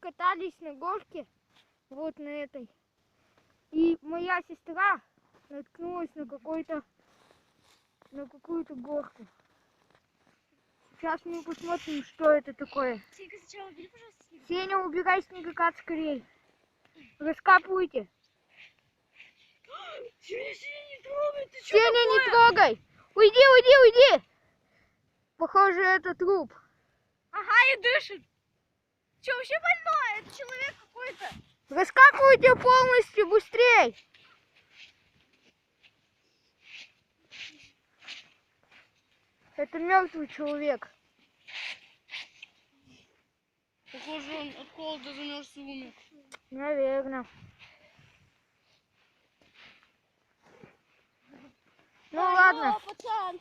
катались на горке, вот на этой. И моя сестра наткнулась на какую-то горку. Сейчас мы посмотрим, что это такое. Сенька, сначала убери, пожалуйста, снег. Сеня, убирай снегокат скорей. Раскапывайте. Сеня, не трогай, ты что Сеня, такое? не трогай. Уйди. Похоже, это труп. Ага, и дышит. Что, вообще больной? Это человек какой-то. Раскапывайте полностью, быстрей. Это мертвый человек. Похоже, он от холода замерз и умер. Наверное. Ну ладно. Алло, пацан.